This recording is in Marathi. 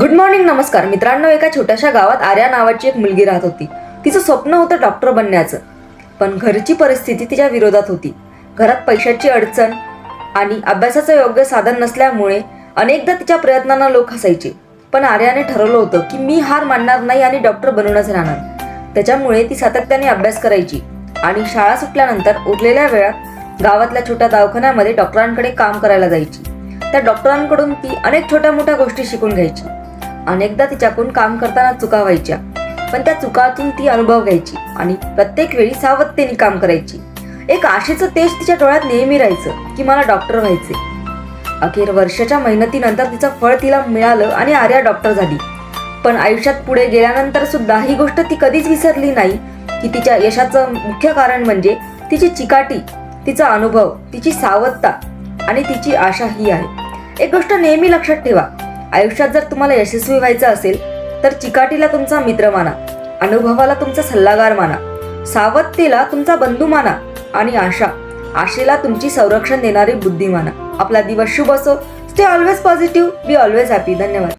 गुड मॉर्निंग, नमस्कार मित्रांनो. एका छोट्याशा गावात आर्या नावाची एक मुलगी राहत होती. तिचं स्वप्न होतं डॉक्टर बनण्याचं, पण घरची परिस्थिती तिच्या विरोधात होती. घरात पैशाची अडचण आणि अभ्यासाचं योग्य साधन नसल्यामुळे अनेकदा तिच्या प्रयत्नांना लोक हसायचे. पण आर्याने ठरवलं होतं की मी हार मानणार नाही आणि डॉक्टर बनूनच राहणार. त्याच्यामुळे ती सातत्याने अभ्यास करायची आणि शाळा सुटल्यानंतर उरलेल्या वेळात गावातल्या छोट्या दवाखान्यामध्ये डॉक्टरांकडे काम करायला जायची. त्या डॉक्टरांकडून ती अनेक छोट्या मोठ्या गोष्टी शिकून घ्यायची. अनेकदा तिच्याकडून काम करताना चुका व्हायच्या, पण त्या चुकातून ती अनुभव घ्यायची आणि प्रत्येक वेळी सावधतेने काम करायची. एक आशेचं तेज तिच्या डोळ्यात नेहमी राहायचं की मला डॉक्टर व्हायचे. अखेर वर्षाच्या मेहनतीनंतर तिचं फळ तिला मिळालं आणि आर्या डॉक्टर झाली. पण आयुष्यात पुढे गेल्यानंतर सुद्धा ही गोष्ट ती कधीच विसरली नाही की तिच्या यशाचं मुख्य कारण म्हणजे तिची चिकाटी, तिचा अनुभव, तिची सावधता आणि तिची आशा ही आहे. एक गोष्ट नेहमी लक्षात ठेवा, आयुष्यात जर तुम्हाला यशस्वी व्हायचं असेल तर चिकाटीला तुमचा मित्र माना, अनुभवाला तुमचा सल्लागार माना, सावधतेला तुमचा बंधू माना आणि आशेला तुमची संरक्षण देणारी बुद्धी माना. आपला दिवस शुभ असो. Stay always positive, be always happy. धन्यवाद.